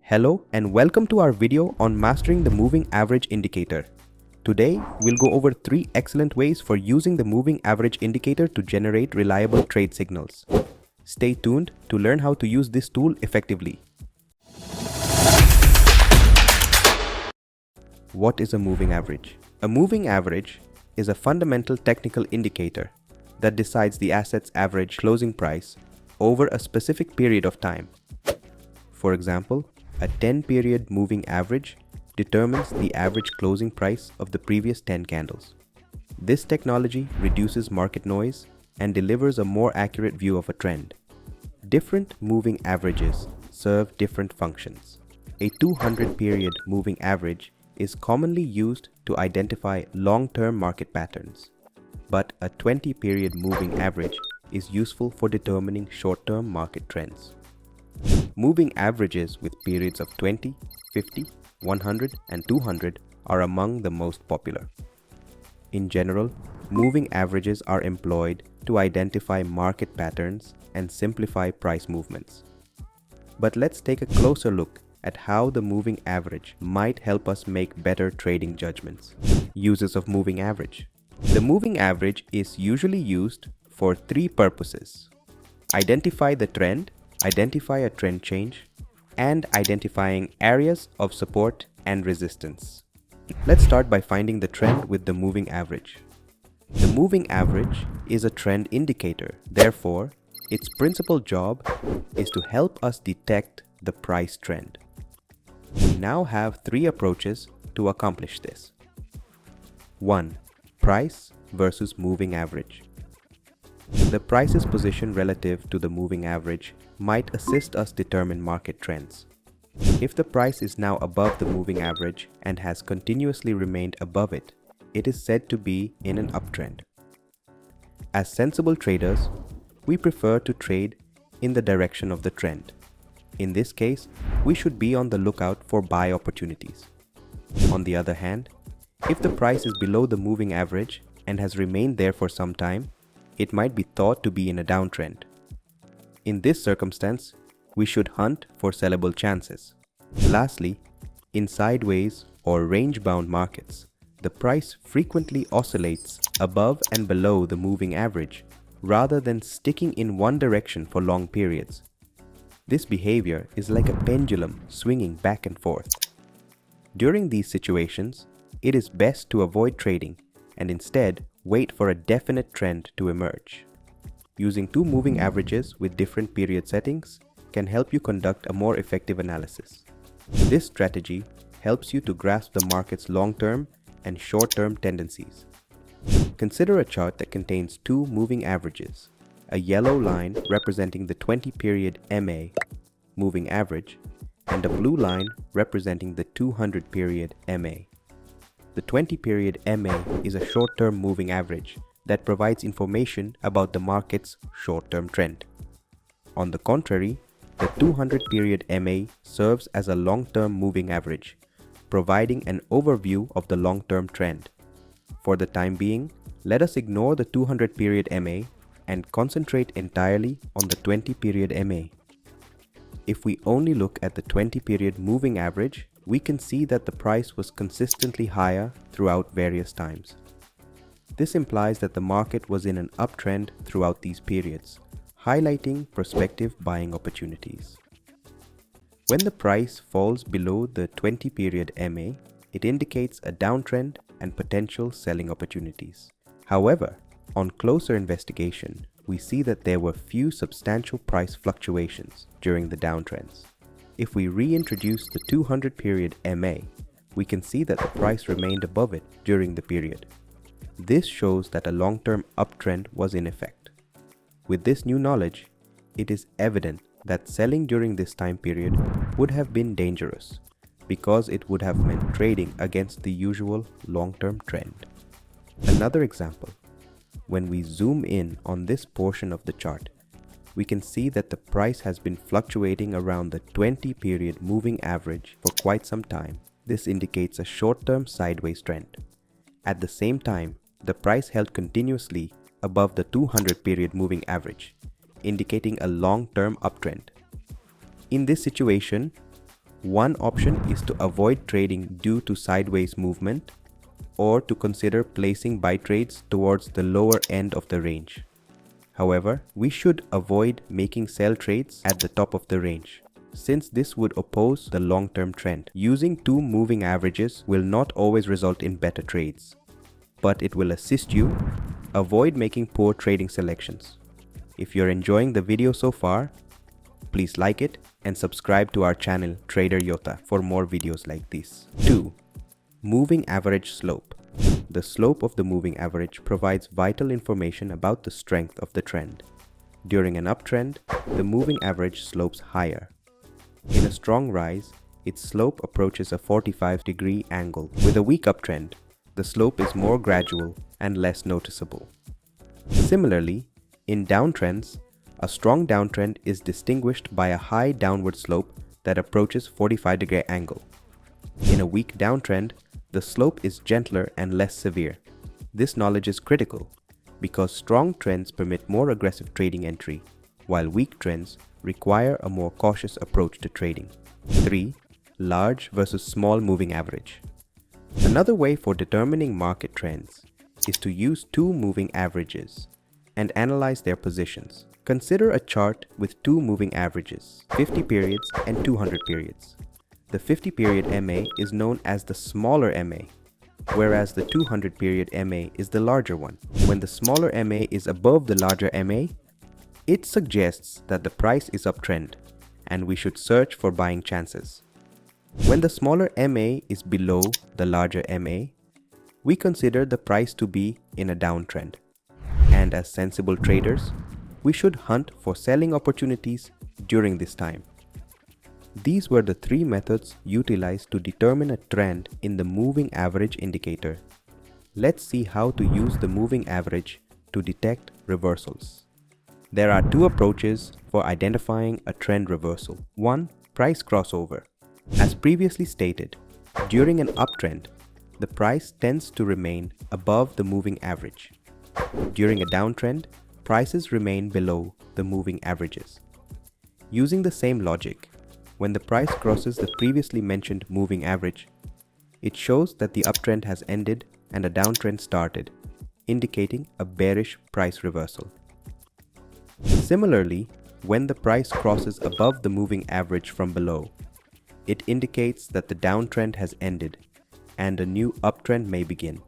Hello and welcome to our video on mastering the moving average indicator. Today, we'll go over 3 excellent ways for using the moving average indicator to generate reliable trade signals. Stay tuned to learn how to use this tool effectively. What is a moving average? A moving average is a fundamental technical indicator that decides the asset's average closing price over a specific period of time. For example, a 10-period moving average determines the average closing price of the previous 10 candles. This technology reduces market noise and delivers a more accurate view of a trend. Different moving averages serve different functions. A 200-period moving average is commonly used to identify long-term market patterns, but a 20-period moving average is useful for determining short-term market trends. Moving averages with periods of 20, 50, 100 and 200 are among the most popular. In general, moving averages are employed to identify market patterns and simplify price movements. But let's take a closer look at how the moving average might help us make better trading judgments. Uses of moving average. The moving average is usually used for 3 purposes: identify the trend, identify a trend change, and identifying areas of support and resistance. Let's start by finding the trend with the moving average. The moving average is a trend indicator. Therefore, its principal job is to help us detect the price trend. We now have 3 approaches to accomplish this. 1. Price versus moving average. The price's position relative to the moving average might assist us determine market trends. If the price is now above the moving average and has continuously remained above it, it is said to be in an uptrend. As sensible traders, we prefer to trade in the direction of the trend. In this case, we should be on the lookout for buy opportunities. On the other hand, if the price is below the moving average and has remained there for some time, it might be thought to be in a downtrend. In this circumstance, we should hunt for sellable chances. Lastly, in sideways or range-bound markets, the price frequently oscillates above and below the moving average rather than sticking in one direction for long periods. This behavior is like a pendulum swinging back and forth. During these situations, it is best to avoid trading and instead wait for a definite trend to emerge. Using 2 moving averages with different period settings can help you conduct a more effective analysis. This strategy helps you to grasp the market's long-term and short-term tendencies. Consider a chart that contains 2 moving averages, a yellow line representing the 20-period MA moving average and a blue line representing the 200-period MA. The 20-period MA is a short-term moving average that provides information about the market's short-term trend. On the contrary, the 200-period MA serves as a long-term moving average, providing an overview of the long-term trend. For the time being, let us ignore the 200-period MA and concentrate entirely on the 20-period MA. If we only look at the 20-period moving average, we can see that the price was consistently higher throughout various times. This implies that the market was in an uptrend throughout these periods, highlighting prospective buying opportunities. When the price falls below the 20-period MA, it indicates a downtrend and potential selling opportunities. However, on closer investigation, we see that there were few substantial price fluctuations during the downtrends. If we reintroduce the 200-period MA, we can see that the price remained above it during the period. This shows that a long-term uptrend was in effect. With this new knowledge, it is evident that selling during this time period would have been dangerous because it would have meant trading against the usual long-term trend. Another example, when we zoom in on this portion of the chart, we can see that the price has been fluctuating around the 20-period moving average for quite some time. This indicates a short-term sideways trend. At the same time, the price held continuously above the 200-period moving average, indicating a long-term uptrend. In this situation, One option is to avoid trading due to sideways movement, or to consider placing buy trades towards the lower end of the range. However, we should avoid making sell trades at the top of the range, since this would oppose the long-term trend. Using two moving averages will not always result in better trades, but it will assist you avoid making poor trading selections. If you're enjoying the video so far, please like it and subscribe to our channel Trader Yota for more videos like this. 2. Moving average slope. The slope of the moving average provides vital information about the strength of the trend. During an uptrend, the moving average slopes higher. In a strong rise, its slope approaches a 45-degree angle. With a weak uptrend, the slope is more gradual and less noticeable. Similarly, in downtrends, a strong downtrend is distinguished by a high downward slope that approaches 45-degree angle. In a weak downtrend, the slope is gentler and less severe. This knowledge is critical because strong trends permit more aggressive trading entry, while weak trends require a more cautious approach to trading. 3. Large versus small moving average. Another way for determining market trends is to use two moving averages and analyze their positions. Consider a chart with two moving averages, 50 periods and 200 periods. The 50 period MA is known as the smaller MA, whereas the 200 period MA is the larger one. When the smaller MA is above the larger MA, it suggests that the price is uptrend and we should search for buying chances. When the smaller MA is below the larger MA, we consider the price to be in a downtrend. And as sensible traders, we should hunt for selling opportunities during this time. These were the three methods utilized to determine a trend in the moving average indicator. Let's see how to use the moving average to detect reversals. There are two approaches for identifying a trend reversal. 1. Price crossover. As previously stated, during an uptrend, the price tends to remain above the moving average. During a downtrend, prices remain below the moving averages. Using the same logic, when the price crosses the previously mentioned moving average, it shows that the uptrend has ended and a downtrend started, indicating a bearish price reversal. Similarly, when the price crosses above the moving average from below, it indicates that the downtrend has ended and a new uptrend may begin.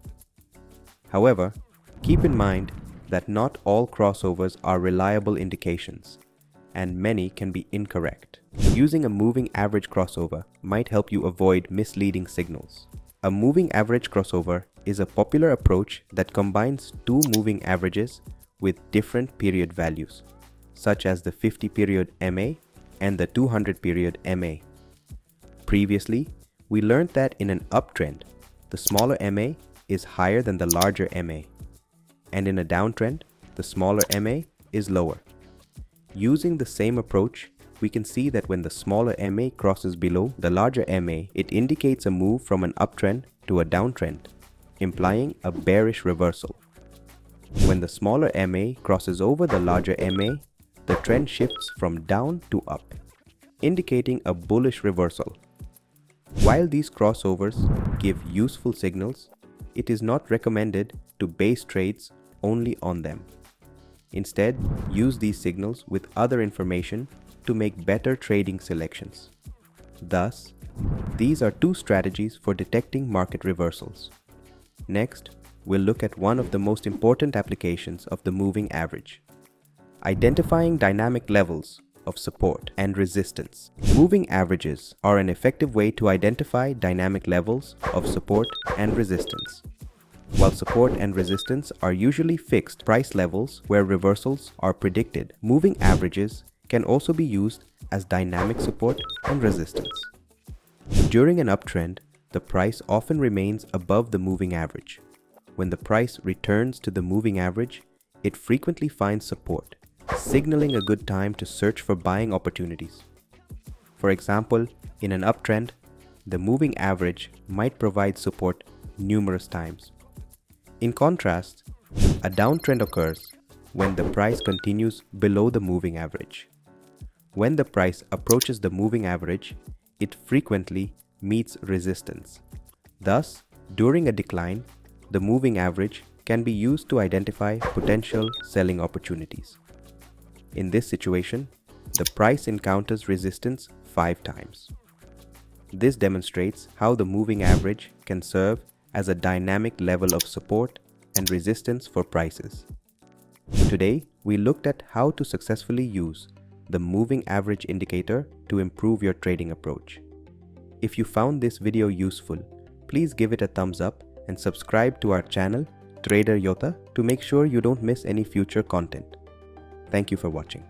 However, keep in mind that not all crossovers are reliable indications, and many can be incorrect. Using a moving average crossover might help you avoid misleading signals. A moving average crossover is a popular approach that combines two moving averages with different period values, such as the 50 period MA and the 200 period MA. Previously, we learned that in an uptrend, the smaller MA is higher than the larger MA, and in a downtrend, the smaller MA is lower. Using the same approach, we can see that when the smaller MA crosses below the larger MA, it indicates a move from an uptrend to a downtrend, implying a bearish reversal. When the smaller MA crosses over the larger MA, the trend shifts from down to up, indicating a bullish reversal. While these crossovers give useful signals, it is not recommended to base trades only on them. Instead, use these signals with other information to make better trading selections. Thus, these are two strategies for detecting market reversals. Next, we'll look at one of the most important applications of the moving average: identifying dynamic levels of support and resistance. Moving averages are an effective way to identify dynamic levels of support and resistance. While support and resistance are usually fixed price levels where reversals are predicted, moving averages can also be used as dynamic support and resistance. During an uptrend, the price often remains above the moving average. When the price returns to the moving average, it frequently finds support, signaling a good time to search for buying opportunities. For example, in an uptrend, the moving average might provide support numerous times. In contrast, a downtrend occurs when the price continues below the moving average. When the price approaches the moving average, it frequently meets resistance. Thus, during a decline, the moving average can be used to identify potential selling opportunities. In this situation, the price encounters resistance 5 times. This demonstrates how the moving average can serve as a dynamic level of support and resistance for prices. Today, we looked at how to successfully use the moving average indicator to improve your trading approach. If you found this video useful, please give it a thumbs up and subscribe to our channel, Trader Yota, to make sure you don't miss any future content. Thank you for watching.